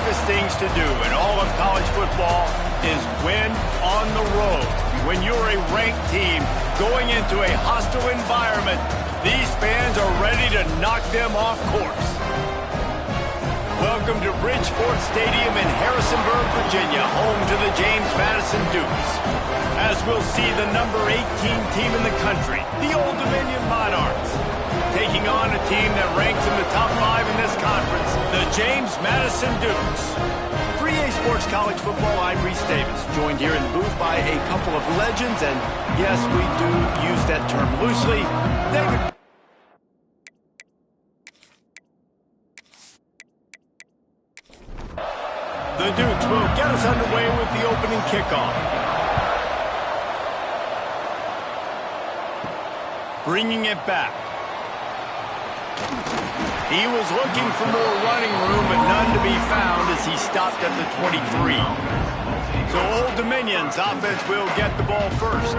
toughest things to do in all of college football is win on the road. When you're a ranked team going into a hostile environment, these fans are ready to knock them off course. Welcome to Bridgeport Stadium in Harrisonburg, Virginia, home to the James Madison Dukes. As we'll see the number 18 team in the country, the Old Dominion Monarchs, taking on a team that ranks in the top 5 in this conference, the James Madison Dukes. For EA Sports College Football, I'm Reese Davis, joined here in the booth by a couple of legends, and yes, we do use that term loosely. David. The Dukes will get us underway with the opening kickoff. Bringing it back. He was looking for more running room, but none to be found as he stopped at the 23. So Old Dominion's offense will get the ball first.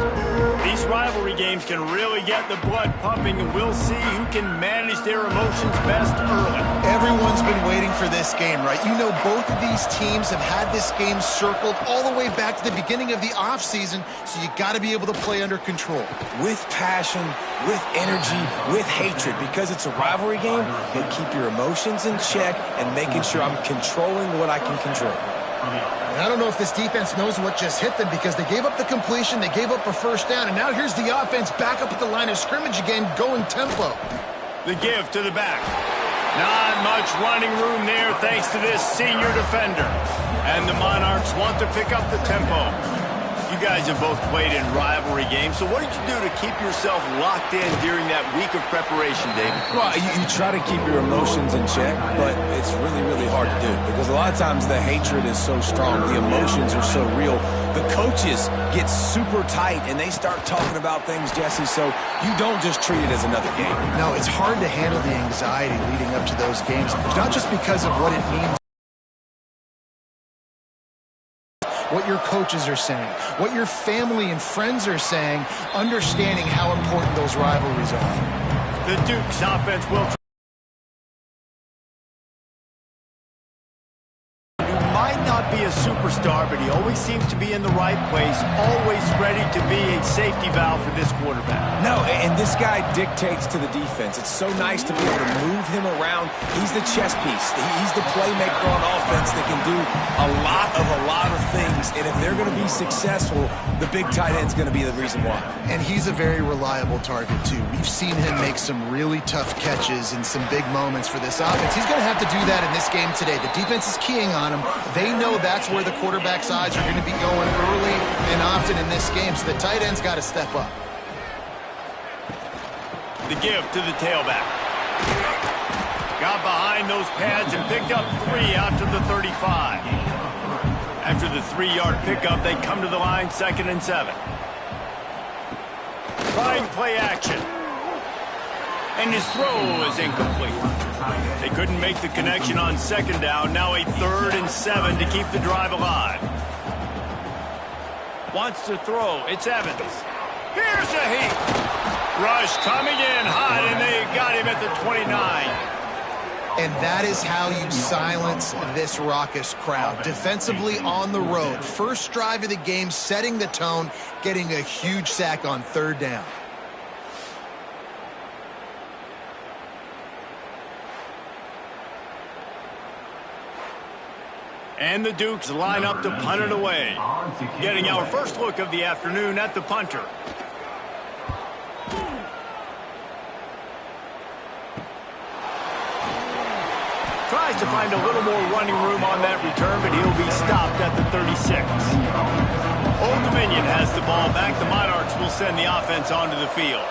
These rivalry games can really get the blood pumping, and we'll see who can manage their emotions best early. Everyone's been waiting for this game, right? You know, both of these teams have had this game circled all the way back to the beginning of the offseason, so you got to be able to play under control. With passion, with energy, with hatred, because it's a rivalry game, you keep your emotions in check and making sure I'm controlling what I can control. And I don't know if this defense knows what just hit them, because they gave up the completion, they gave up a first down, and now here's the offense back up at the line of scrimmage again, going tempo. The give to the back. Not much running room there thanks to this senior defender. And the Monarchs want to pick up the tempo. You guys have both played in rivalry games, so what did you do to keep yourself locked in during that week of preparation, David? Well, you try to keep your emotions in check, but it's really, really hard to do because a lot of times the hatred is so strong, the emotions are so real. The coaches get super tight, and they start talking about things, Jesse, so you don't just treat it as another game. No, it's hard to handle the anxiety leading up to those games, not just because of what it means, what your coaches are saying, what your family and friends are saying, understanding how important those rivalries are. The Dukes offense will might not be a superstar, but he always seems to be in the right place, always ready to be a safety valve for this quarterback. No, and this guy dictates to the defense. It's so nice to be able to move him around. He's the chess piece. He's the playmaker on offense that can do a lot of things, and if they're going to be successful, the big tight end's going to be the reason why. And he's a very reliable target, too. We've seen him make some really tough catches in some big moments for this offense. He's going to have to do that in this game today. The defense is keying on him. They know that's where the quarterback's eyes are going to be going early and often in this game, so the tight end's got to step up. The give to the tailback. Got behind those pads and picked up 3 out to the 35. After the 3-yard pickup, they come to the line, 2nd and 7. Trying play action. And his throw is incomplete. They couldn't make the connection on 2nd down. Now a 3rd and 7 to keep the drive alive. Wants to throw. It's Evans. Here's a heat. Rush coming in hot, and they got him at the 29. And that is how you silence this raucous crowd. Defensively on the road. First drive of the game, setting the tone, getting a huge sack on 3rd down. And the Dukes line up to punt it away. Getting our first look of the afternoon at the punter. Tries to find a little more running room on that return, but he'll be stopped at the 36. Old Dominion has the ball back. The Monarchs will send the offense onto the field.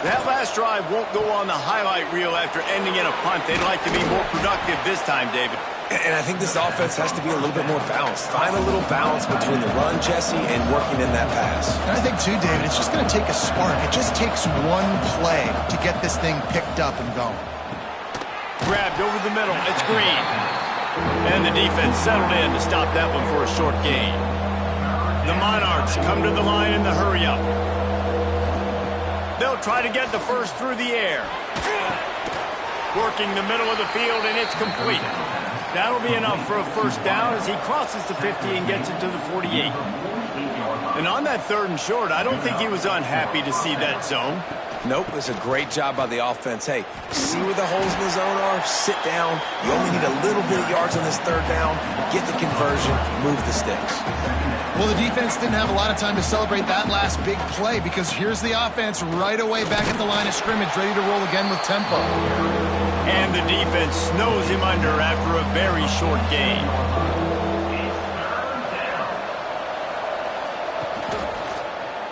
That last drive won't go on the highlight reel after ending in a punt. They'd like to be more productive this time, David. And I think this offense has to be a little bit more balanced. Find a little balance between the run, Jesse, and working in that pass. And I think, too, David, it's just going to take a spark. It just takes one play to get this thing picked up and going. Grabbed over the middle. It's Green. And the defense settled in to stop that one for a short gain. The Monarchs come to the line in the hurry-up. They'll try to get the first through the air. Working the middle of the field, and it's complete. That'll be enough for a first down as he crosses the 50 and gets it to the 48. And on that 3rd and short, I don't think he was unhappy to see that zone. Nope, it's a great job by the offense. Hey, see where the holes in the zone are? Sit down. You only need a little bit of yards on this 3rd down. Get the conversion. Move the sticks. Well, the defense didn't have a lot of time to celebrate that last big play because here's the offense right away back at the line of scrimmage, ready to roll again with tempo. And the defense snows him under after a very short gain.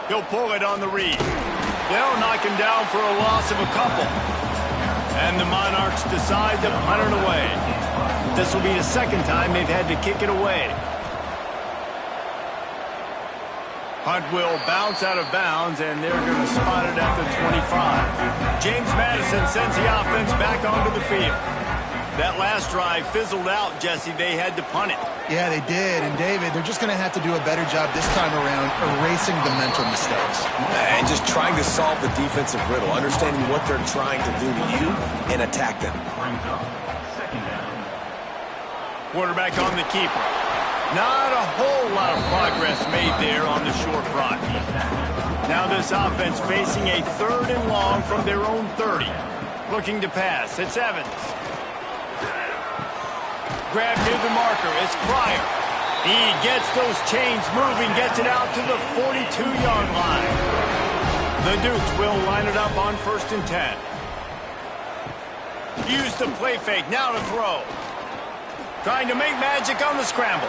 He'll pull it on the read. They'll knock him down for a loss of a couple. And the Monarchs decide to punt it away. This will be the 2nd time they've had to kick it away. Punt will bounce out of bounds, and they're going to spot it at the 25. James Madison sends the offense back onto the field. That last drive fizzled out, Jesse. They had to punt it. Yeah, they did. And, David, they're just going to have to do a better job this time around erasing the mental mistakes. And just trying to solve the defensive riddle, understanding what they're trying to do to you and attack them. Quarterback on the keeper. Not a whole lot of progress made there on the short run. Now this offense facing a 3rd and long from their own 30. Looking to pass. It's Evans. Grab near the marker. It's Pryor. He gets those chains moving, gets it out to the 42-yard line. The Dukes will line it up on 1st and 10. Use the play fake. Now to throw. Trying to make magic on the scramble.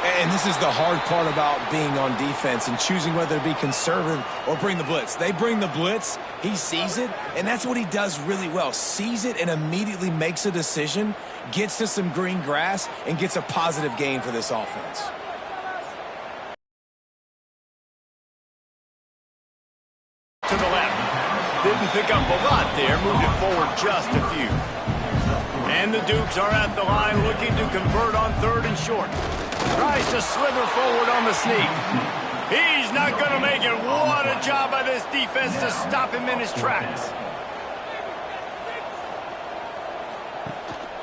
And this is the hard part about being on defense and choosing whether to be conservative or bring the blitz. They bring the blitz, he sees it, and that's what he does really well. Sees it and immediately makes a decision, gets to some green grass, and gets a positive gain for this offense. To the left. Didn't pick up a lot there, moved it forward just a few. And the Dukes are at the line looking to convert on 3rd and short. Tries to slither forward on the sneak. He's not going to make it. What a job by this defense to stop him in his tracks.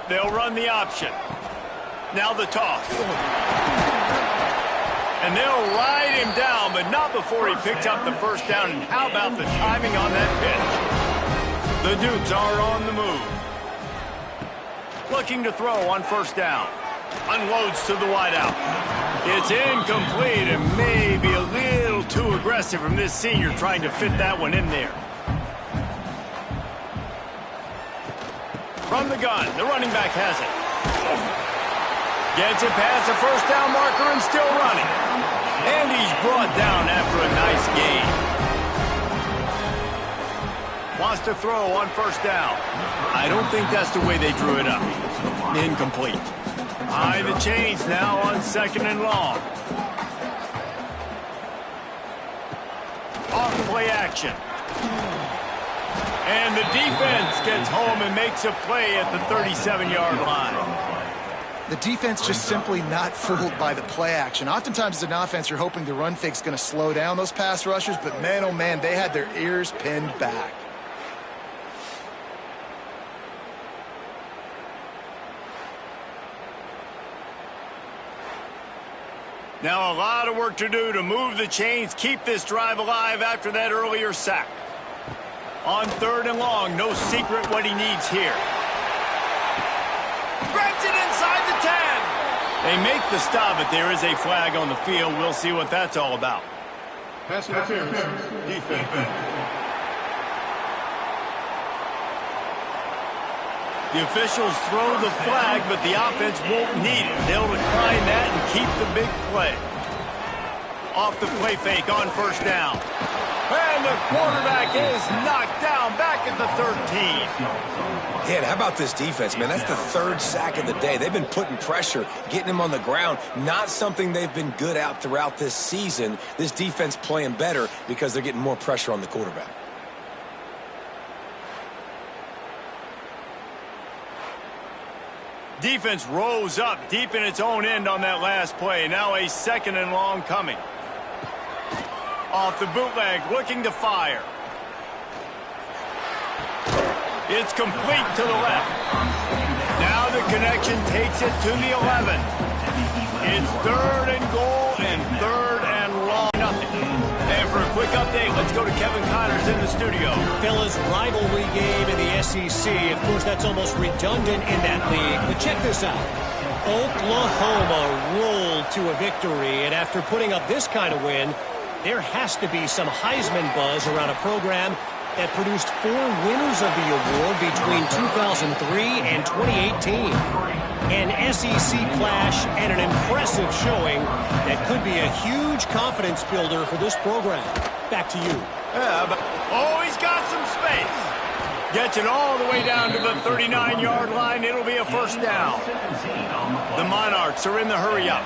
They'll run the option. Now the toss. And they'll ride him down, but not before he picks up the first down. And how about the timing on that pitch? The Dukes are on the move. Looking to throw on 1st down. Unloads to the wideout. It's incomplete and maybe a little too aggressive from this senior trying to fit that one in there. From the gun, the running back has it. Gets it past the 1st down marker and still running. And he's brought down after a nice gain. Wants to throw on 1st down. I don't think that's the way they drew it up. Incomplete. High the chains now on 2nd and long. Off play action. And the defense gets home and makes a play at the 37-yard line. The defense just simply not fooled by the play action. Oftentimes as an offense, you're hoping the run fake's going to slow down those pass rushers, but man, oh man, they had their ears pinned back. Now a lot of work to do to move the chains, keep this drive alive after that earlier sack. On 3rd and long, no secret what he needs here. Grabs it inside the 10. They make the stop, but there is a flag on the field. We'll see what that's all about. Pass interference, defense. The officials throw the flag, but the offense won't need it. They'll decline that and keep the big play. Off the play fake on 1st down. And the quarterback is knocked down back at the 13. Yeah, and how about this defense, man? That's the 3rd sack of the day. They've been putting pressure, getting him on the ground. Not something they've been good at throughout this season. This defense playing better because they're getting more pressure on the quarterback. Defense rose up deep in its own end on that last play. Now a 2nd and long coming. Off the bootleg, looking to fire. It's complete to the left. Now the connection takes it to the 11. It's 3rd and goal and 3rd and long. And for a quick update, let's go to Kevin Connors in the studio. Fellas, rivalry game in the SEC. Of course, that's almost redundant in that league. But check this out. Oklahoma rolled to a victory, and after putting up this kind of win, there has to be some Heisman buzz around a program that produced 4 winners of the award between 2003 and 2018. An SEC clash and an impressive showing that could be a huge confidence builder for this program. Back to you. Yeah, but he's got some space. Gets it all the way down to the 39-yard line. It'll be a first down. The Monarchs are in the hurry-up.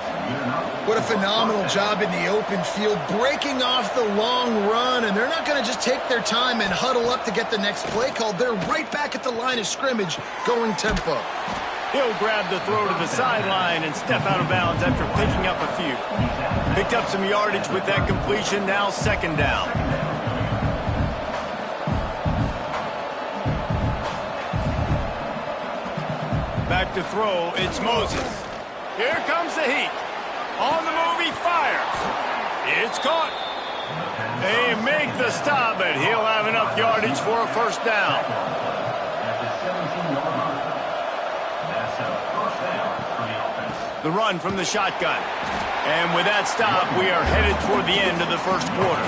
What a phenomenal job in the open field, breaking off the long run, and they're not going to just take their time and huddle up to get the next play called. They're right back at the line of scrimmage, going tempo. He'll grab the throw to the sideline and step out of bounds after picking up a few. Picked up some yardage with that completion, now second down. Back to throw, it's Moses. Here comes the heat. On the move, he fires. It's caught. They make the stop, but he'll have enough yardage for a first down. The run from the shotgun. And with that stop, we are headed toward the end of the first quarter.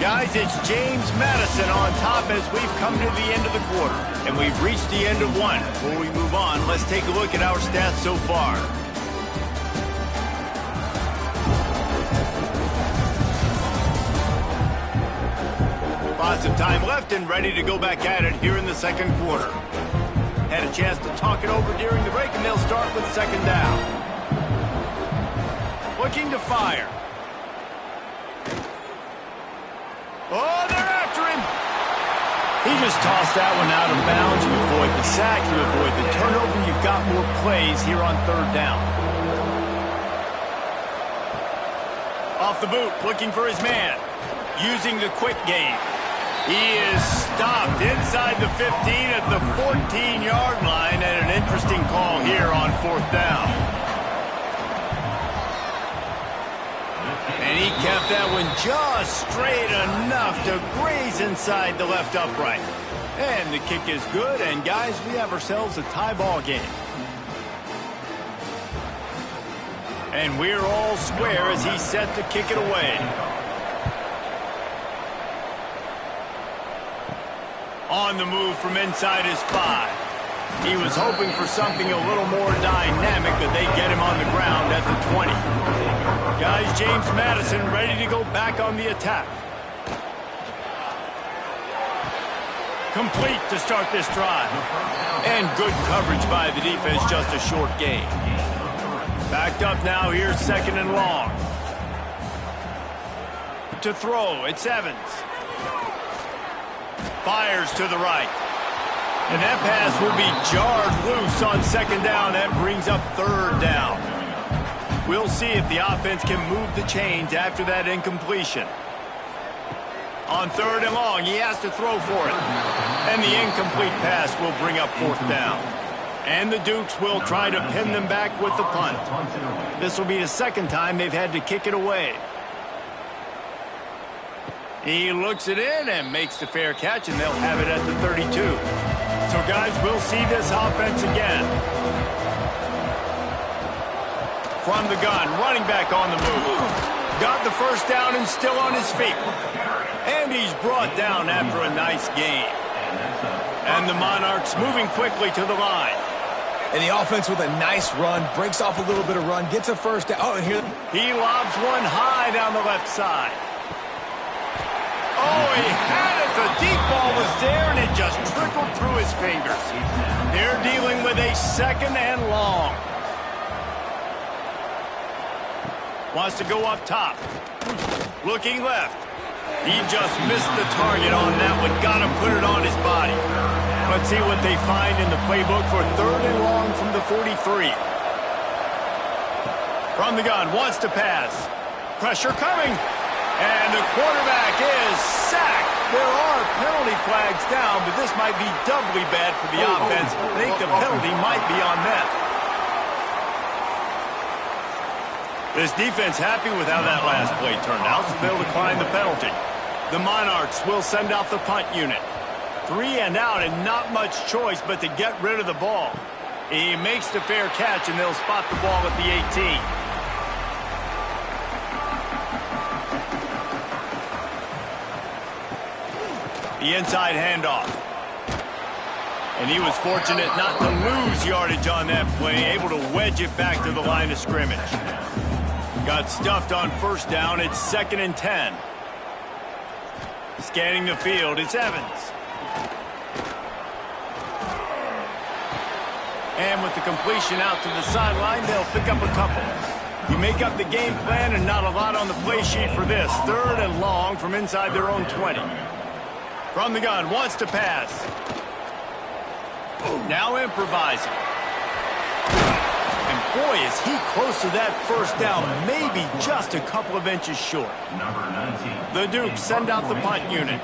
Guys, it's James Madison on top as we've come to the end of the quarter. And we've reached the end of one. Before we move on, let's take a look at our stats so far. Lots of time left and ready to go back at it here in the second quarter. Had a chance to talk it over during the break, and they'll start with second down. Looking to fire. Oh, they're after him. He just tossed that one out of bounds. You avoid the sack, you avoid the turnover. You've got more plays here on third down. Off the boot, looking for his man. Using the quick game. He is stopped inside the 15 at the 14-yard line, and an interesting call here on fourth down. And he kept that one just straight enough to graze inside the left upright. And the kick is good, and guys, we have ourselves a tie ball game. And we're all square as he's set to kick it away. On the move from inside his 5. He was hoping for something a little more dynamic, but they get him on the ground at the 20. Guys, James Madison ready to go back on the attack. Complete to start this drive. And good coverage by the defense, just a short gain. Backed up now, here's second and long. To throw, it's Evans. Fires to the right. And that pass will be jarred loose on second down. That brings up third down. We'll see if the offense can move the chains after that incompletion. On third and long, he has to throw for it. And the incomplete pass will bring up fourth down. And the Dukes will try to pin them back with the punt. This will be the second time they've had to kick it away. He looks it in and makes the fair catch, and they'll have it at the 32. So, guys, we'll see this offense again. From the gun, running back on the move. Got the first down and still on his feet. And he's brought down after a nice gain. And the Monarchs moving quickly to the line. And the offense with a nice run, breaks off a little bit of run, gets a first down. Oh, and here he lobs one high down the left side. Oh, he had it. The deep ball was there, and it just trickled through his fingers. They're dealing with a second and long. Wants to go up top. Looking left. He just missed the target on that one. Got to put it on his body. Let's see what they find in the playbook for third and long from the 43. From the gun, wants to pass. Pressure coming. And the quarterback is sacked. There are penalty flags down, but this might be doubly bad for the offense. I think the penalty might be on them. This defense happy with how that last play turned out, so they'll decline the penalty. The Monarchs will send out the punt unit. 3 and out and not much choice but to get rid of the ball. He makes the fair catch and they'll spot the ball at the 18. The inside handoff. And he was fortunate not to lose yardage on that play, able to wedge it back to the line of scrimmage. Got stuffed on first down. It's 2nd and 10. Scanning the field, it's Evans. And with the completion out to the sideline, they'll pick up a couple. You make up the game plan and not a lot on the play sheet for this. 3rd and long from inside their own 20. From the gun, wants to pass. Now improvising. And boy, is he close to that first down, maybe just a couple of inches short. The Dukes send out the punt unit.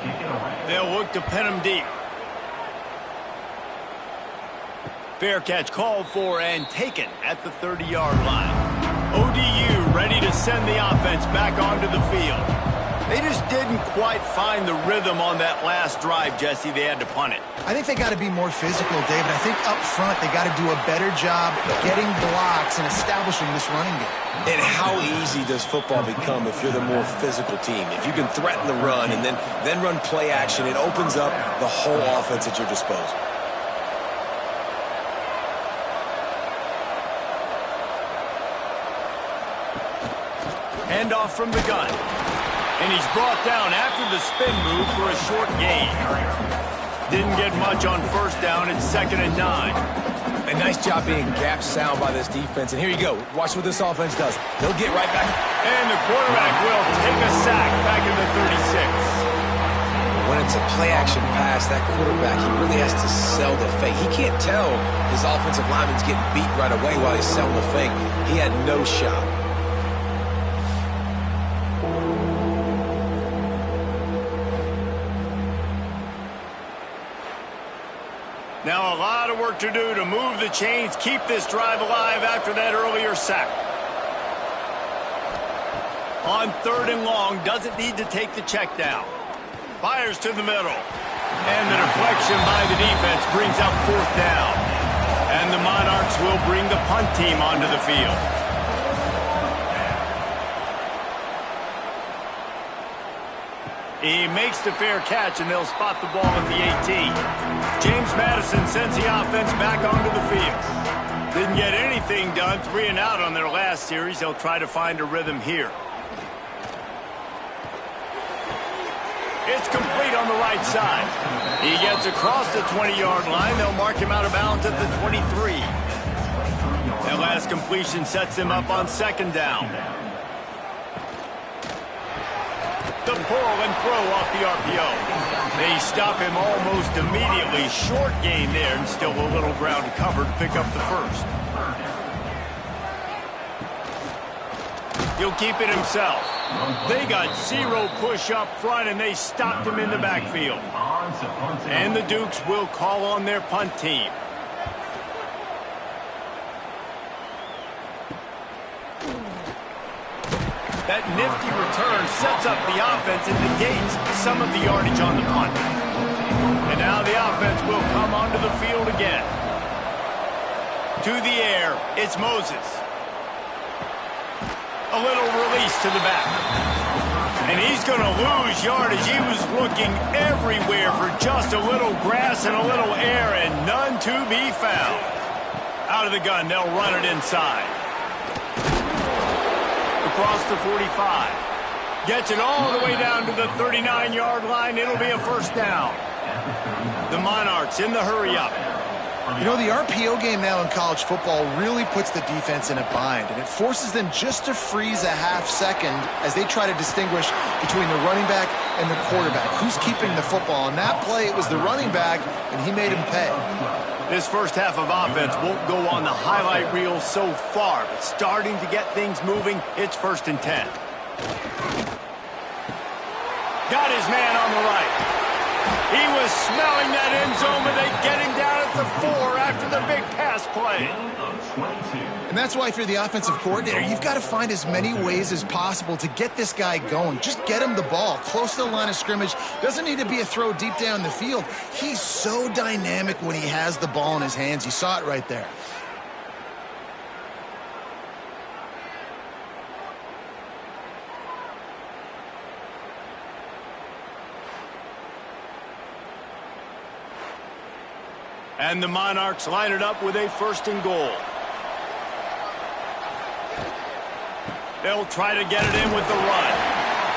They'll look to pin him deep. Fair catch called for and taken at the 30-yard line. ODU ready to send the offense back onto the field. They just didn't quite find the rhythm on that last drive, Jesse. They had to punt it. I think they got to be more physical, David. I think up front they got to do a better job getting blocks and establishing this running game. And how easy does football become if you're the more physical team? If you can threaten the run and then run play action, it opens up the whole offense at your disposal. Handoff from the gun. And he's brought down after the spin move for a short gain. Didn't get much on first down. It's 2nd and 9. A nice job being gap sound by this defense. And here you go. Watch what this offense does. They'll get right back. And the quarterback will take a sack back in the 36. When it's a play-action pass, that quarterback, he really has to sell the fake. He can't tell his offensive lineman's getting beat right away while he's selling the fake. He had no shot. Now a lot of work to do to move the chains, keep this drive alive after that earlier sack. On 3rd and long, doesn't need to take the check down. Fires to the middle. And the deflection by the defense brings up 4th down. And the Monarchs will bring the punt team onto the field. He makes the fair catch, and they'll spot the ball at the 18. James Madison sends the offense back onto the field. Didn't get anything done, 3 and out on their last series. They'll try to find a rhythm here. It's complete on the right side. He gets across the 20-yard line. They'll mark him out of bounds at the 23. That last completion sets him up on 2nd down. The pull and throw off the RPO. They stop him almost immediately. Short gain there and still a little ground covered to pick up the first. He'll keep it himself. They got 0 push up front and they stopped him in the backfield. And the Dukes will call on their punt team. That nifty return sets up the offense and negates some of the yardage on the punt. And now the offense will come onto the field again. To the air, it's Moses. A little release to the back. And he's going to lose yardage. He was looking everywhere for just a little grass and a little air and none to be found. Out of the gun, they'll run it inside. Across the 45. Gets it all the way down to the 39-yard line. It'll be a first down. The Monarchs in the hurry-up. You know, the RPO game now in college football really puts the defense in a bind, and it forces them just to freeze a half second as they try to distinguish between the running back and the quarterback. Who's keeping the football? On that play, it was the running back, and he made him pay. This first half of offense won't go on the highlight reel so far, but starting to get things moving, it's 1st and 10. Got his man on the right. He was smelling that end zone, but they get him down at the 4 after the big pass play. And that's why if you're the offensive coordinator, you've got to find as many ways as possible to get this guy going. Just get him the ball close to the line of scrimmage. Doesn't need to be a throw deep down the field. He's so dynamic when he has the ball in his hands. You saw it right there. And the Monarchs line it up with a 1st and goal. They'll try to get it in with the run.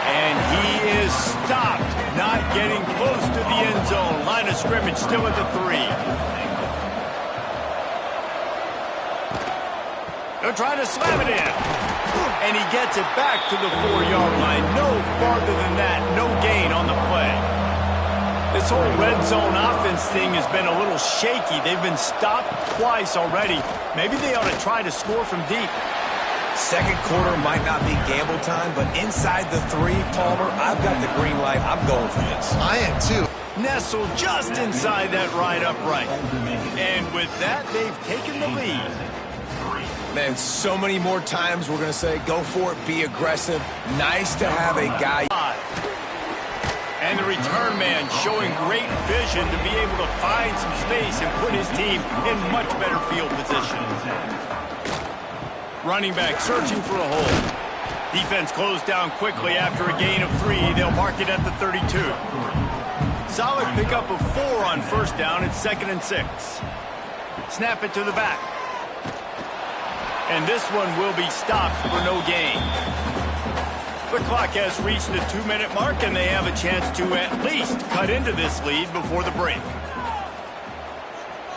And he is stopped, not getting close to the end zone. Line of scrimmage still at the 3. They're trying to slam it in. And he gets it back to the 4-yard line. No farther than that. No gain on the play. This whole red zone offense thing has been a little shaky. They've been stopped twice already. Maybe they ought to try to score from deep. Second quarter might not be gamble time, but inside the 3, Palmer, I've got the green light. I'm going for this. I am too. Nestled just inside that right upright. And with that, they've taken the lead. Man, so many more times we're going to say, go for it, be aggressive. Nice to have a guy. And the return man showing great vision to be able to find some space and put his team in much better field position. Running back searching for a hole. Defense closed down quickly after a gain of 3. They'll mark it at the 32. Solid pickup of 4 on 1st down. It's 2nd and 6. Snap it to the back. And this one will be stopped for no gain. The clock has reached the 2-minute mark, and they have a chance to at least cut into this lead before the break.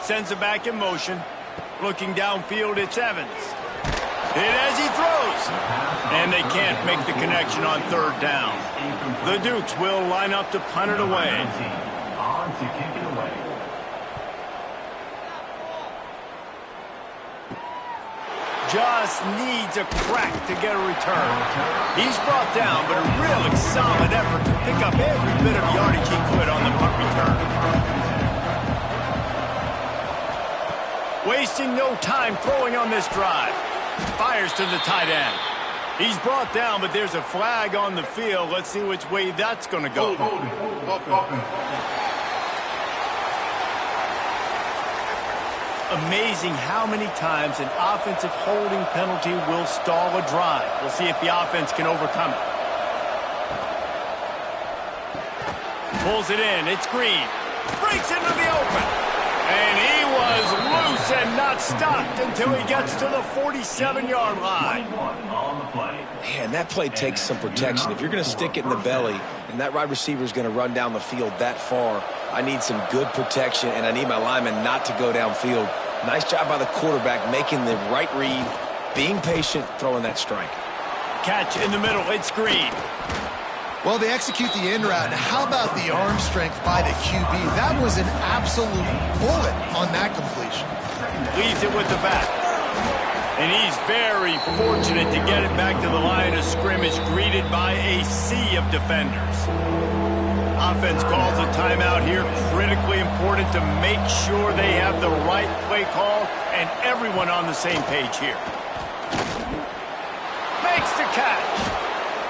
Sends it back in motion. Looking downfield, it's Evans. Hit as he throws. And they can't make the connection on 3rd down. The Dukes will line up to punt it away. On to kick it away. Just needs a crack to get a return. He's brought down, but a really solid effort to pick up every bit of yardage he could on the punt return. Wasting no time throwing on this drive. Fires to the tight end. He's brought down, but there's a flag on the field. Let's see which way that's going to go. Amazing how many times an offensive holding penalty will stall a drive. We'll see if the offense can overcome it. Pulls it in. It's Green. Breaks into the open. And he was loose and not stopped until he gets to the 47-yard line. Man, that play takes some protection. If you're going to stick it in the belly and that wide receiver is going to run down the field that far, I need some good protection, and I need my lineman not to go downfield. Nice job by the quarterback making the right read, being patient, throwing that strike. Catch in the middle. It's Green. Well, they execute the in route. How about the arm strength by the QB? That was an absolute bullet on that completion. Leaves it with the back. And he's very fortunate to get it back to the line of scrimmage, greeted by a sea of defenders. Offense calls a timeout here. Critically important to make sure they have the right play call and everyone on the same page here. Makes the catch.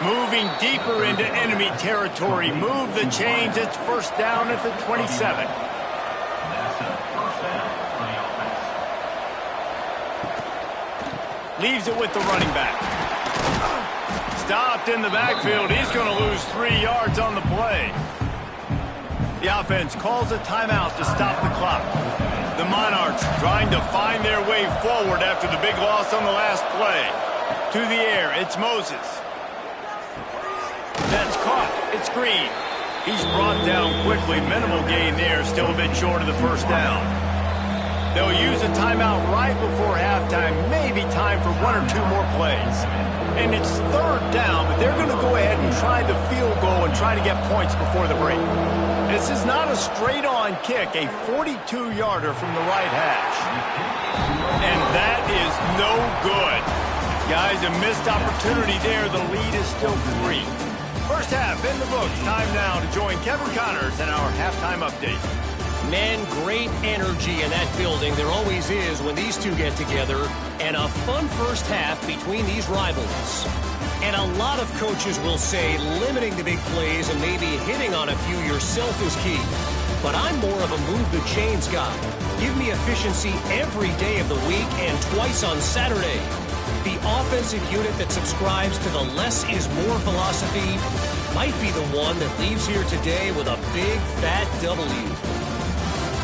Moving deeper into enemy territory. Move the chains. It's 1st down at the 27. Leaves it with the running back. Stopped in the backfield. He's going to lose 3 yards on the play. The offense calls a timeout to stop the clock. The Monarchs trying to find their way forward after the big loss on the last play. To the air, it's Moses. That's caught. It's Green. He's brought down quickly. Minimal gain there. Still a bit short of the 1st down. They'll use a timeout right before halftime. Maybe time for 1 or 2 more plays. And it's 3rd down, but they're going to go ahead and try the field goal and try to get points before the break. This is not a straight-on kick, a 42-yarder from the right hash. And that is no good. Guys, a missed opportunity there. The lead is still 3. First half in the books. Time now to join Kevin Connors in our halftime update. Men, great energy in that building. There always is when these two get together. And a fun first half between these rivals. And a lot of coaches will say limiting the big plays and maybe hitting on a few yourself is key. But I'm more of a move the chains guy. Give me efficiency every day of the week and twice on Saturday. The offensive unit that subscribes to the less is more philosophy might be the one that leaves here today with a big fat W.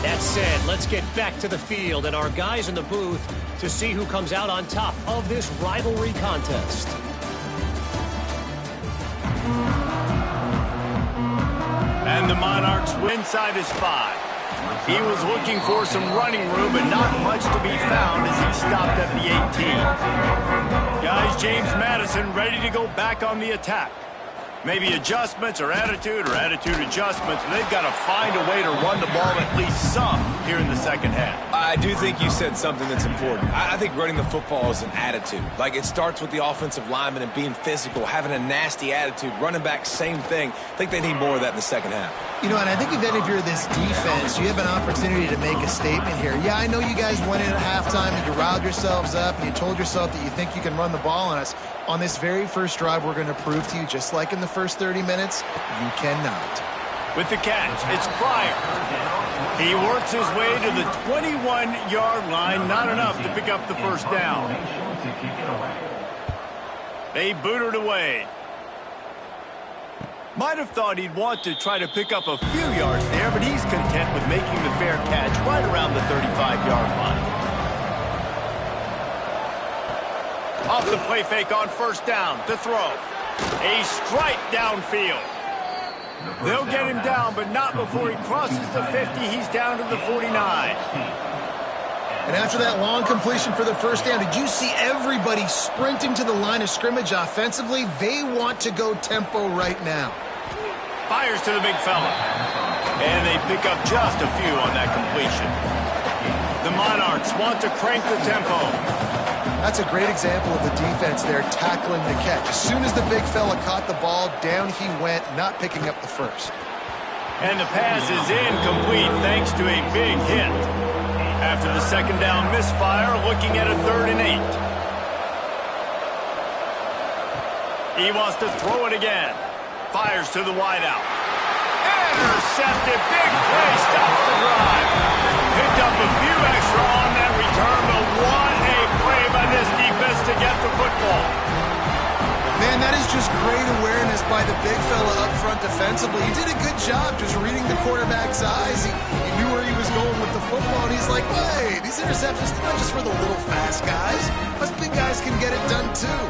That said, let's get back to the field and our guys in the booth to see who comes out on top of this rivalry contest. And the Monarchs win inside his 5. He was looking for some running room, but not much to be found as he stopped at the 18. Guys, James Madison ready to go back on the attack. Maybe adjustments or attitude adjustments. They've got to find a way to run the ball at least some here in the second half. I do think you said something that's important. I think running the football is an attitude. Like, it starts with the offensive lineman and being physical, having a nasty attitude. Running back, same thing. I think they need more of that in the second half. You know, and I think if you're this defense, you have an opportunity to make a statement here. Yeah, I know you guys went in at halftime and you riled yourselves up and you told yourself that you think you can run the ball on us. On this very first drive, we're going to prove to you, just like in the first 30 minutes, you cannot. With the catch, it's Pryor. He works his way to the 21-yard line. Not enough to pick up the first down. They boot it away. Might have thought he'd want to try to pick up a few yards there, but he's content with making the fair catch right around the 35-yard line. Off the play fake on first down to throw. A strike downfield. They'll get him down, but not before he crosses the 50. He's down to the 49. And after that long completion for the first down, did you see everybody sprinting to the line of scrimmage offensively? They want to go tempo right now. Fires to the big fella. And they pick up just a few on that completion. The Monarchs want to crank the tempo. That's a great example of the defense there tackling the catch. As soon as the big fella caught the ball, down he went, not picking up the first. And the pass is incomplete thanks to a big hit. After the second down misfire, looking at a 3rd and 8. He wants to throw it again. Fires to the wideout. Intercepted. Big play. Stops the drive. Picked up a few extra on that return, but what a play by this defense to get the football. Man, that is just great awareness by the big fella up front defensively. He did a good job just reading the quarterback's eyes. He knew where he was going with the football, and he's like, wait, these interceptions, they're not just for the little fast guys. Us big guys can get it done too.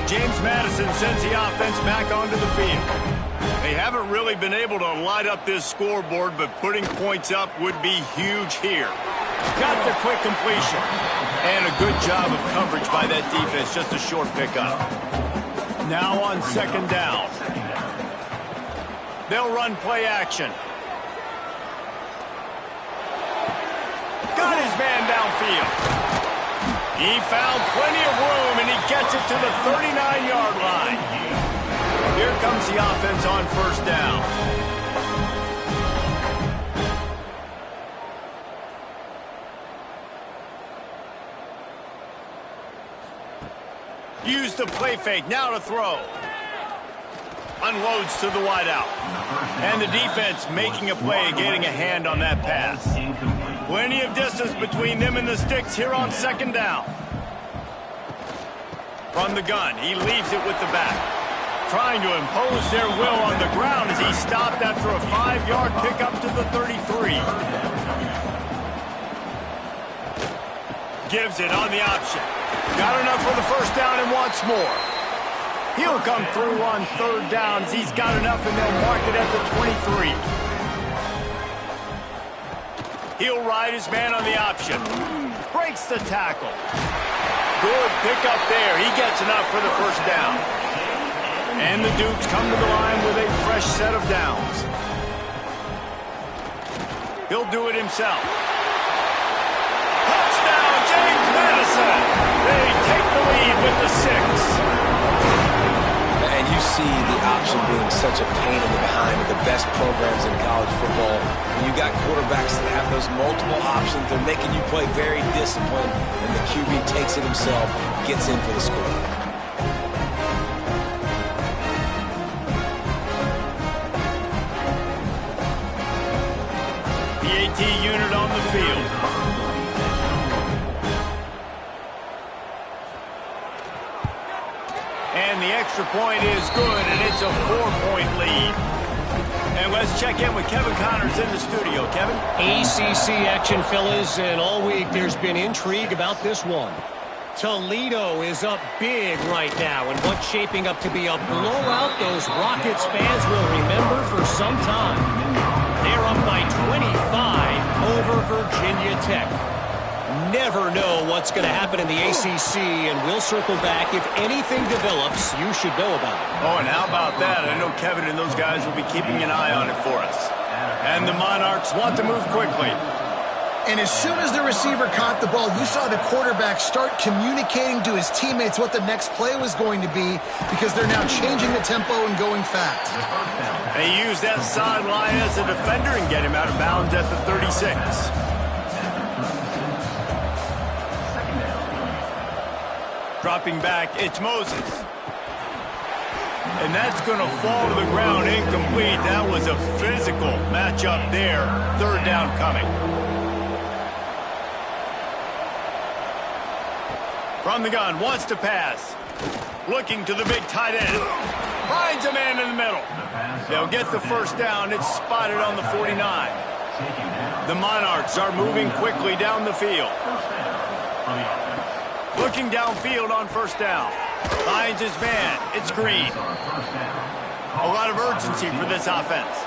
James Madison sends the offense back onto the field. They haven't really been able to light up this scoreboard, but putting points up would be huge here. Got the quick completion. And a good job of coverage by that defense, just a short pickup. Now on second down. They'll run play action. Got his man downfield. He found plenty of room, and he gets it to the 39-yard line. Here comes the offense on first down. Use the play fake, now to throw. Unloads to the wideout. And the defense making a play, getting a hand on that pass. Plenty of distance between them and the sticks here on second down. From the gun, he leaves it with the back. Trying to impose their will on the ground as he stopped after a 5-yard pickup to the 33. Gives it on the option. Got enough for the first down and wants more. He'll come through on third down as he's got enough, and they'll mark it at the 23. He'll ride his man on the option. Breaks the tackle. Good pickup there. He gets enough for the first down. And the Dukes come to the line with a fresh set of downs. He'll do it himself. Touchdown, James Madison. They take the lead with the 6. see the option being such a pain in the behind of the best programs in college football. When you got quarterbacks that have those multiple options, they're making you play very disciplined, and the QB takes it himself, gets in for the score. The AT unit on the field. And the extra point is good, and it's a 4-point lead. And let's check in with Kevin Connors in the studio. Kevin? ACC action, fellas, and all week there's been intrigue about this one. Toledo is up big right now, and what's shaping up to be a blowout those Rockets fans will remember for some time. They're up by 25 over Virginia Tech. Never know what's going to happen in the ACC, and we'll circle back. If anything develops, you should know about it. Oh, and how about that? I know Kevin and those guys will be keeping an eye on it for us. And the Monarchs want to move quickly. And as soon as the receiver caught the ball, you saw the quarterback start communicating to his teammates what the next play was going to be, because they're now changing the tempo and going fast. They use that sideline as a defender and get him out of bounds at the 36. Dropping back, it's Moses. And that's going to fall to the ground incomplete. That was a physical matchup there. Third down coming. From the gun, wants to pass. Looking to the big tight end. Finds a man in the middle. They'll get the first down. It's spotted on the 49. The Monarchs are moving quickly down the field. Looking downfield on first down. Finds his man. It's Green. A lot of urgency for this offense.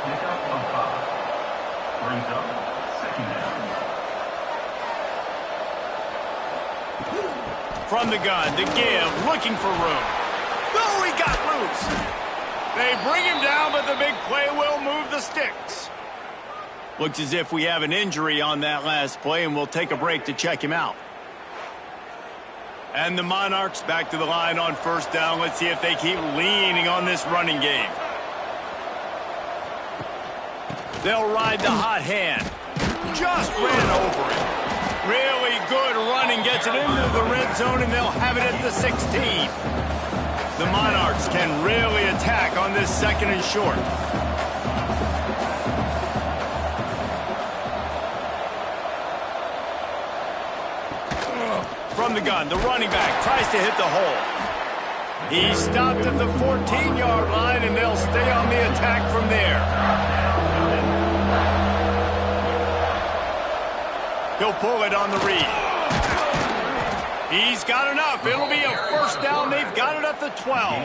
From the gun, the give, looking for room. Oh, he got loose. They bring him down, but the big play will move the sticks. Looks as if we have an injury on that last play, and we'll take a break to check him out. And the Monarchs back to the line on first down. Let's see if they keep leaning on this running game. They'll ride the hot hand. Just ran over it. Really good running. Gets it into the red zone, and they'll have it at the 16. The Monarchs can really attack on this second and short. From the gun, the running back tries to hit the hole. He stopped at the 14-yard line, and they'll stay on the attack from there. He'll pull it on the read. He's got enough. It'll be a first down. They've got it at the 12.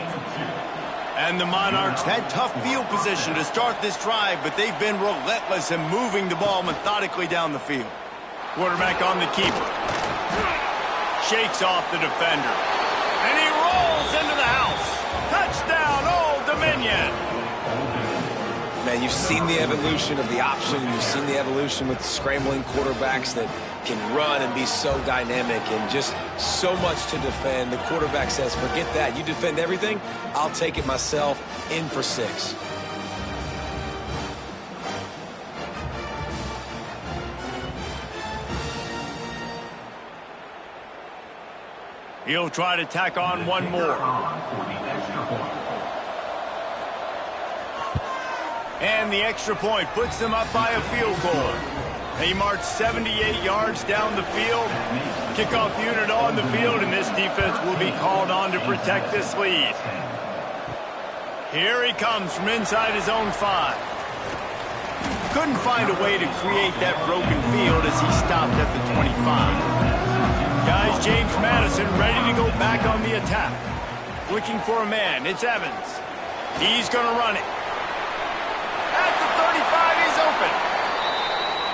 And the Monarchs had tough field position to start this drive, but they've been relentless in moving the ball methodically down the field. Quarterback on the keeper. Shakes off the defender. And he rolls into the house. Touchdown, Old Dominion. Man, you've seen the evolution of the option. You've seen the evolution with scrambling quarterbacks that can run and be so dynamic and just so much to defend. The quarterback says, forget that. You defend everything, I'll take it myself. In for 6. He'll try to tack on one more. And the extra point puts them up by a field goal. They march 78 yards down the field. Kickoff unit on the field, and this defense will be called on to protect this lead. Here he comes from inside his own 5. Couldn't find a way to create that broken field as he stopped at the 25. Guys, James Madison ready to go back on the attack. Looking for a man. It's Evans. He's going to run it. At the 35, he's open.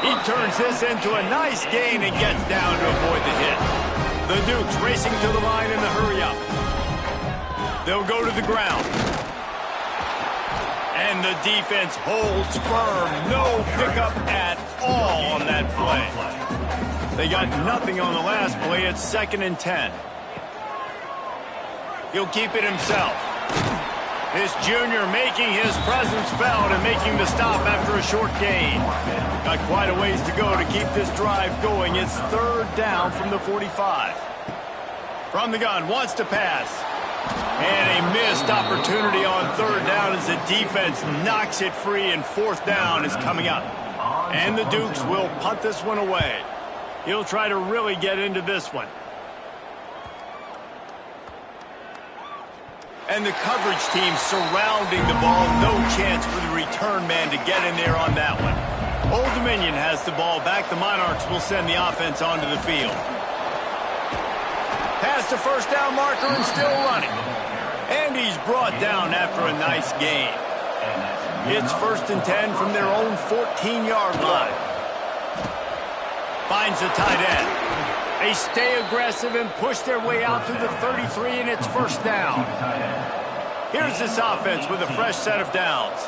He turns this into a nice gain and gets down to avoid the hit. The Dukes racing to the line in the hurry-up. They'll go to the ground. And the defense holds firm. No pickup at all on that play. They got nothing on the last play. It's 2nd and 10. He'll keep it himself. This junior making his presence felt and making the stop after a short gain. Got quite a ways to go to keep this drive going. It's third down from the 45. From the gun, wants to pass. And a missed opportunity on third down as the defense knocks it free, and fourth down is coming up. And the Dukes will punt this one away. He'll try to really get into this one. And the coverage team surrounding the ball. No chance for the return man to get in there on that one. Old Dominion has the ball back. The Monarchs will send the offense onto the field. Past the first down marker and still running. And he's brought down after a nice gain. It's 1st and 10 from their own 14-yard line. Finds the tight end. They stay aggressive and push their way out to the 33, and it's first down. Here's this offense with a fresh set of downs.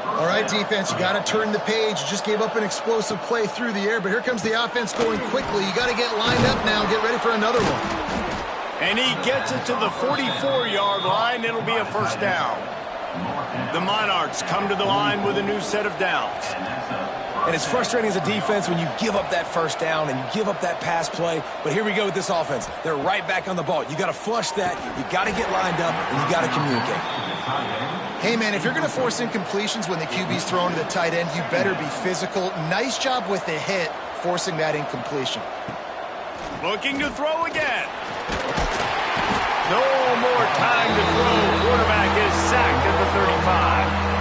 All right, defense, you got to turn the page. You just gave up an explosive play through the air, but here comes the offense going quickly. You got to get lined up now, get ready for another one. And he gets it to the 44-yard line. It'll be a first down. The Monarchs come to the line with a new set of downs. And it's frustrating as a defense when you give up that first down and you give up that pass play. But here we go with this offense. They're right back on the ball. You got to flush that. You got to get lined up, and you got to communicate. Hey, man, if you're going to force incompletions when the QB's thrown to the tight end, you better be physical. Nice job with the hit, forcing that incompletion. Looking to throw again. No more time to throw. Quarterback is sacked at the 35.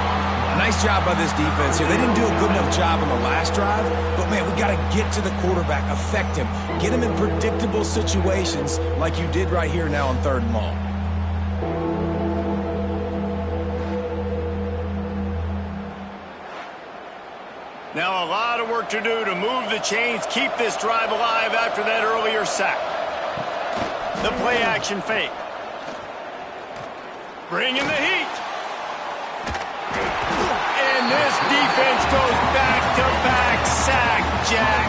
Nice job by this defense here. They didn't do a good enough job on the last drive, but, man, we got to get to the quarterback, affect him, get him in predictable situations like you did right here now on 3rd and long. Now a lot of work to do to move the chains, keep this drive alive after that earlier sack. The play-action fake. Bringing the heat. And this defense goes back-to-back sack, Jack.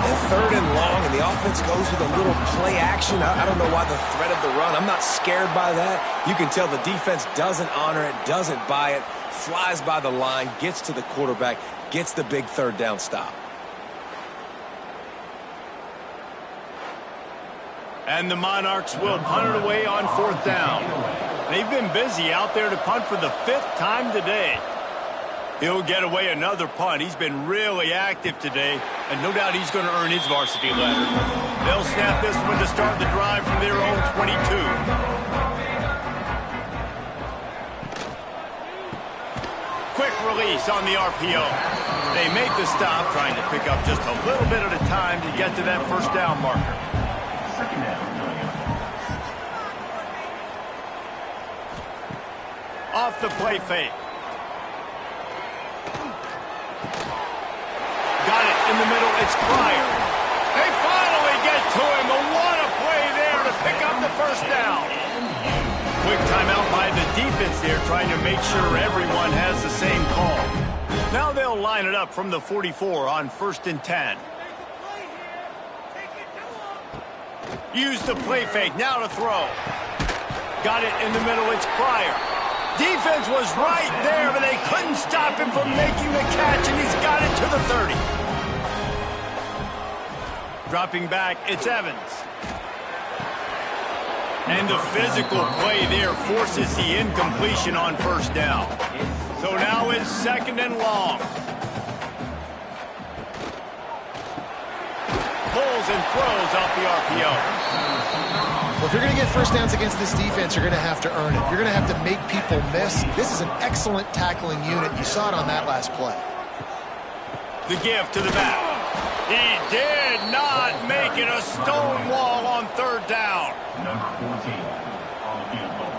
And 3rd and long, and the offense goes with a little play action. I don't know why the threat of the run. I'm not scared by that. You can tell the defense doesn't honor it, doesn't buy it, flies by the line, gets to the quarterback, gets the big 3rd down stop. And the Monarchs will punt it away on 4th down. They've been busy out there to punt for the 5th time today. He'll get away another punt. He's been really active today, and no doubt he's going to earn his varsity letter. They'll snap this one to start the drive from their own 22. Quick release on the RPO. They make the stop, trying to pick up just a little bit at a time to get to that first down marker. Off the play fake. Got it in the middle. It's Pryor. They finally get to him. A what a play there to pick up the first down. Quick timeout by the defense there, trying to make sure everyone has the same call. Now they'll line it up from the 44 on 1st and 10. Use the play fake. Now to throw. Got it in the middle. It's Pryor. Defense was right there, but they couldn't stop him from making the catch, and he's got it to the 30. Dropping back, it's Evans. And the physical play there forces the incompletion on first down. So now it's 2nd and long. Pulls and throws off the RPO. Well, if you're going to get first downs against this defense, you're going to have to earn it. You're going to have to make people miss. This is an excellent tackling unit. You saw it on that last play. The give to the back. He did not make it a stone wall on 3rd down. Number 14 on the field goal.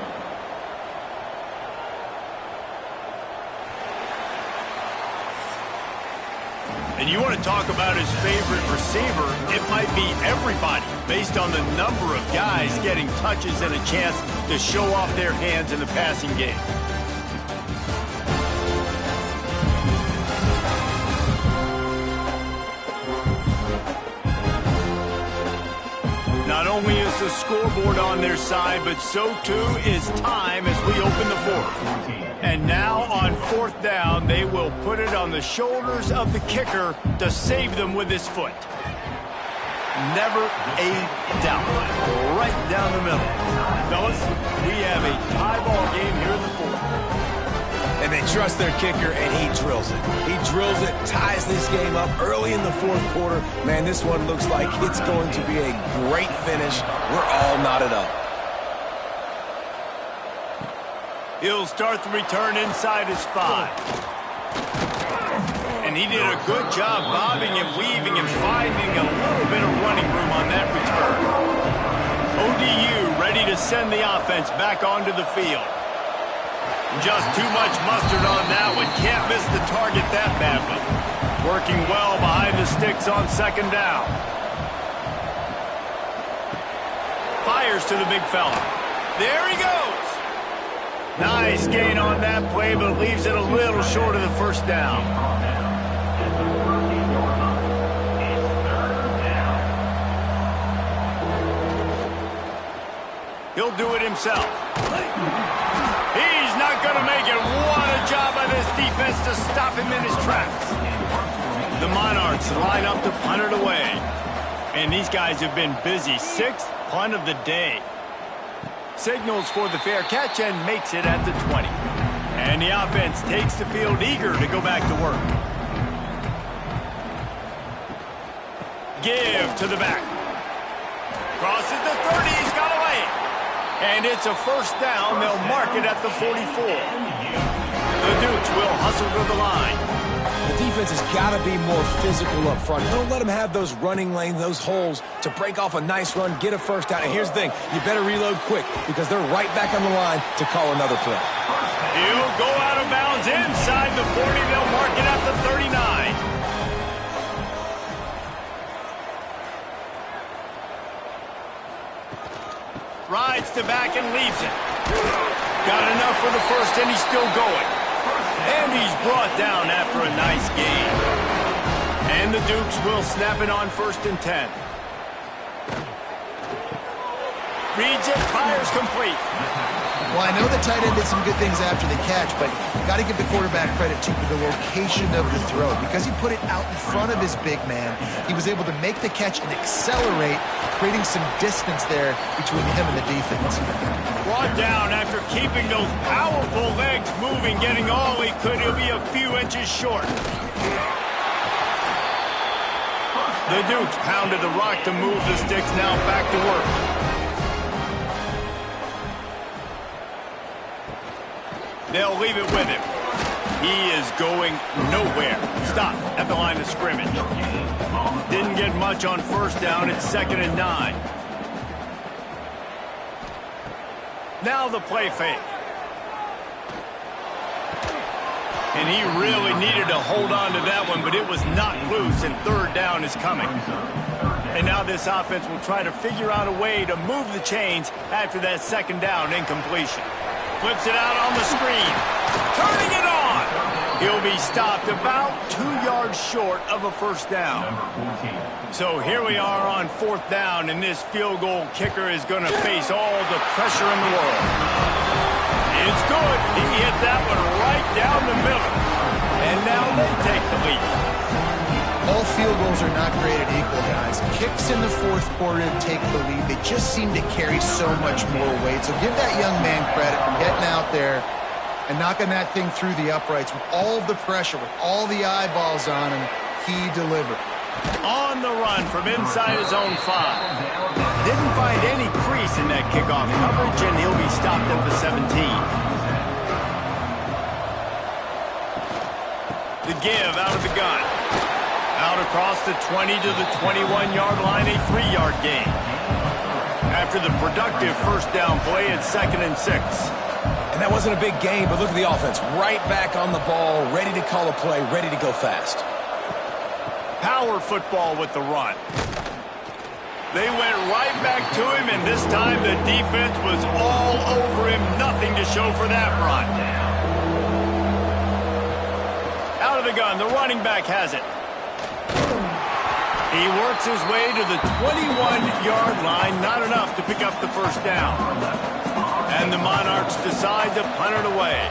And you want to talk about his favorite receiver, it might be everybody, based on the number of guys getting touches and a chance to show off their hands in the passing game. Not only is the scoreboard on their side, but so too is time as we open the fourth. And now on fourth down, they will put it on the shoulders of the kicker to save them with his foot. Never a doubt. Right down the middle. Fellas, we have a tie ball game here in the fourth. And they trust their kicker, and he drills it. He drills it, ties this game up early in the fourth quarter. Man, this one looks like it's going to be a great finish. We're all knotted up. He'll start the return inside his 5. And he did a good job bobbing and weaving and finding a little bit of running room on that return. ODU ready to send the offense back onto the field. Just too much mustard on that one. Can't miss the target that badly. Working well behind the sticks on second down. Fires to the big fella. There he goes. Nice gain on that play, but leaves it a little short of the first down. He'll do it himself. He's not going to make it. What a job by this defense to stop him in his tracks. The Monarchs line up to punt it away. And these guys have been busy. 6th punt of the day. Signals for the fair catch and makes it at the 20. And the offense takes the field eager to go back to work. Give to the back. Crosses the 30. He's got away. And it's a first down. They'll mark it at the 44. The Dukes will hustle to the line. The defense has got to be more physical up front. Don't let them have those running lanes, those holes to break off a nice run, get a first down. And here's the thing, you better reload quick because they're right back on the line to call another play. He'll go out of bounds inside the 40. They'll mark it at the 39. Rides to back and leaves it. Got enough for the first, and he's still going. And he's brought down after a nice gain. And the Dukes will snap it on 1st and 10. Reads it, fires complete. Well, I know the tight end did some good things after the catch, but got to give the quarterback credit, too, for the location of the throw. Because he put it out in front of his big man, he was able to make the catch and accelerate, creating some distance there between him and the defense. Brought down after keeping those powerful legs moving, getting all he could. He'll be a few inches short. The Dukes pounded the rock to move the sticks, now back to work. They'll leave it with him. He is going nowhere. Stop at the line of scrimmage. Didn't get much on first down. It's 2nd and 9. Now the play fake. And he really needed to hold on to that one, but it was not loose, and 3rd down is coming. And now this offense will try to figure out a way to move the chains after that 2nd down incompletion. Flips it out on the screen. Turning it on. He'll be stopped about 2 yards short of a first down. So here we are on 4th down, and this field goal kicker is going to face all the pressure in the world. It's good. He hit that one right down the middle. And now they take the lead. All field goals are not created equal, guys. Kicks in the 4th quarter to take the lead. They just seem to carry so much more weight. So give that young man credit for getting out there and knocking that thing through the uprights with all of the pressure, with all the eyeballs on him. He delivered. On the run from inside his own 5. Didn't find any crease in that kickoff coverage, and he'll be stopped at the 17. The give out of the gun. Out across the 20 to the 21-yard line, a 3-yard gain. After the productive first down play, it's 2nd and 6. And that wasn't a big gain, but look at the offense. Right back on the ball, ready to call a play, ready to go fast. Power football with the run. They went right back to him, and this time the defense was all over him. Nothing to show for that run. Out of the gun, the running back has it. He works his way to the 21-yard line, not enough to pick up the first down. And the Monarchs decide to punt it away.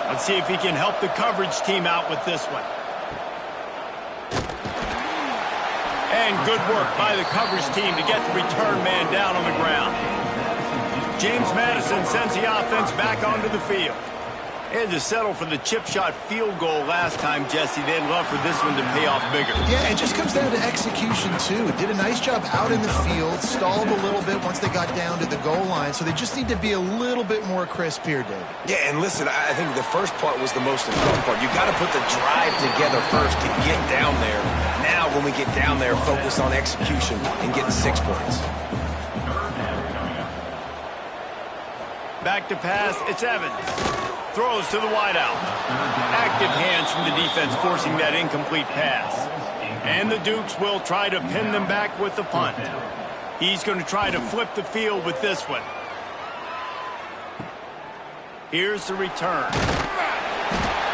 Let's see if he can help the coverage team out with this one. And good work by the coverage team to get the return man down on the ground. James Madison sends the offense back onto the field. They had to settle for the chip shot field goal last time, Jesse. They'd love for this one to pay off bigger. Yeah, it just comes down to execution, too. Did a nice job out in the field, stalled a little bit once they got down to the goal line, so they just need to be a little bit more crisp here, David. Yeah, and listen, I think the first part was the most important part. You got to put the drive together first to get down there. Now, when we get down there, focus on execution and getting 6 points. Back to pass, it's Evans. Throws to the wideout. Active hands from the defense forcing that incomplete pass. And the Dukes will try to pin them back with the punt. He's going to try to flip the field with this one. Here's the return.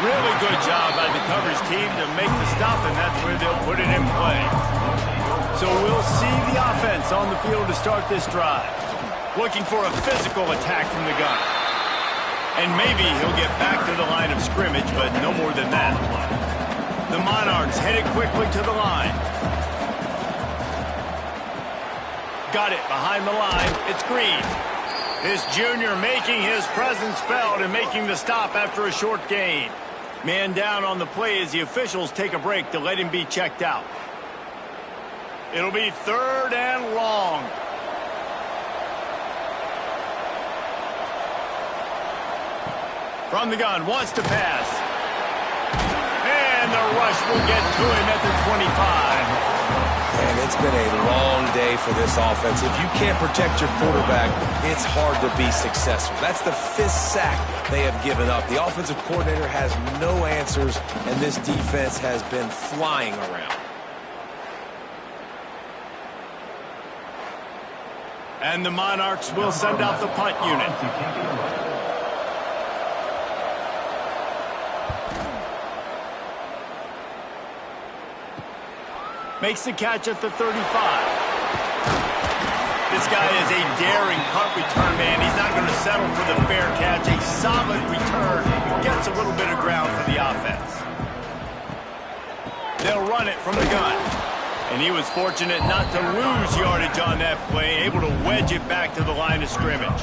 Really good job by the coverage team to make the stop, and that's where they'll put it in play. So we'll see the offense on the field to start this drive. Looking for a physical attack from the gun. And maybe he'll get back to the line of scrimmage, but no more than that. The Monarchs headed quickly to the line. Got it behind the line. It's Green. This junior making his presence felt and making the stop after a short gain. Man down on the play as the officials take a break to let him be checked out. It'll be 3rd and long. From the gun, wants to pass. And the rush will get to him at the 25. And it's been a long day for this offense. If you can't protect your quarterback, it's hard to be successful. That's the 5th sack they have given up. The offensive coordinator has no answers, and this defense has been flying around. And the Monarchs will send out the punt unit. Makes the catch at the 35. This guy is a daring punt return man. He's not going to settle for the fair catch. A solid return. Gets a little bit of ground for the offense. They'll run it from the gun. And he was fortunate not to lose yardage on that play. Able to wedge it back to the line of scrimmage.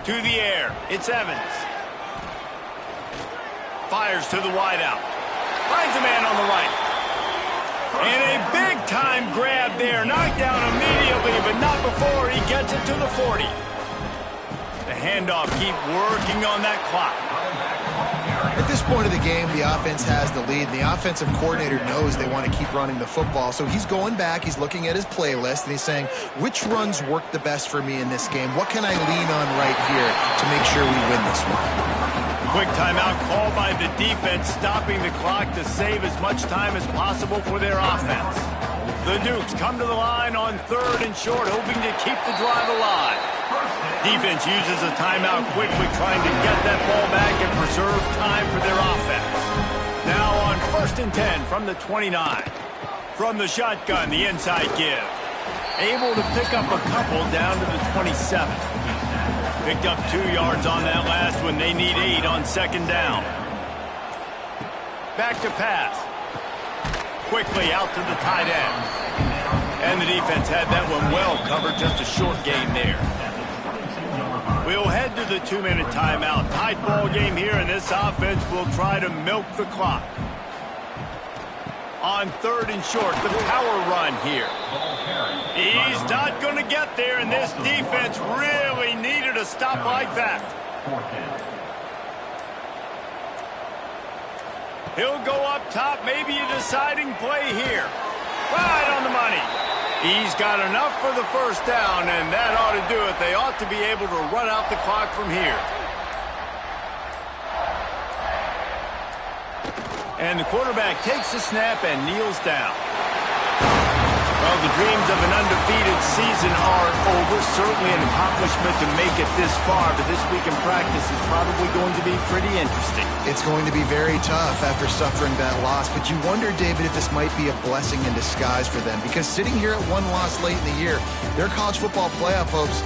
To the air. It's Evans. Fires to the wideout. Finds a man on the right. And a big-time grab there. Knocked down immediately, but not before he gets it to the 40. The handoff, keep working on that clock. At this point of the game, the offense has the lead, and the offensive coordinator knows they want to keep running the football. So he's going back, he's looking at his playlist, and he's saying, which runs work the best for me in this game? What can I lean on right here to make sure we win this one? Quick timeout called by the defense, stopping the clock to save as much time as possible for their offense. The Dukes come to the line on 3rd and short, hoping to keep the drive alive. Defense uses a timeout quickly, trying to get that ball back and preserve time for their offense. Now on 1st and 10 from the 29. From the shotgun, the inside give. Able to pick up a couple down to the 27. Picked up 2 yards on that last one. They need 8 on 2nd down. Back to pass. Quickly out to the tight end. And the defense had that one well covered. Just a short gain there. We'll head to the 2-minute timeout. Tight ball game here, and this offense will try to milk the clock. On 3rd and short, the power run here. He's not going to get there, and this defense really needed a stop like that. He'll go up top, maybe a deciding play here. Right on the money. He's got enough for the first down, and that ought to do it. They ought to be able to run out the clock from here. And the quarterback takes the snap and kneels down. Well, the dreams of an undefeated undefeated season aren't over. Certainly an accomplishment to make it this far, but this week in practice is probably going to be pretty interesting. It's going to be very tough after suffering that loss, but you wonder, David, if this might be a blessing in disguise for them, because sitting here at one loss late in the year, their college football playoff hopes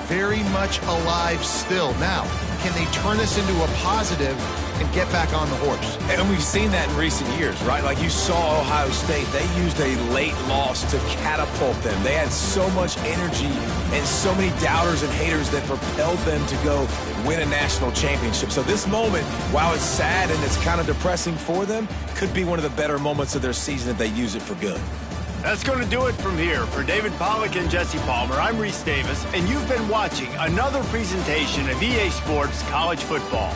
very much alive still. Now, can they turn this into a positive and get back on the horse? And we've seen that in recent years, right? Like you saw Ohio State, they used a late loss to catapult them. They had so much energy and so many doubters and haters that propelled them to go win a national championship. So this moment, while it's sad and it's kind of depressing for them, could be one of the better moments of their season if they use it for good. That's going to do it from here. For David Pollack and Jesse Palmer, I'm Reese Davis, and you've been watching another presentation of EA Sports College Football.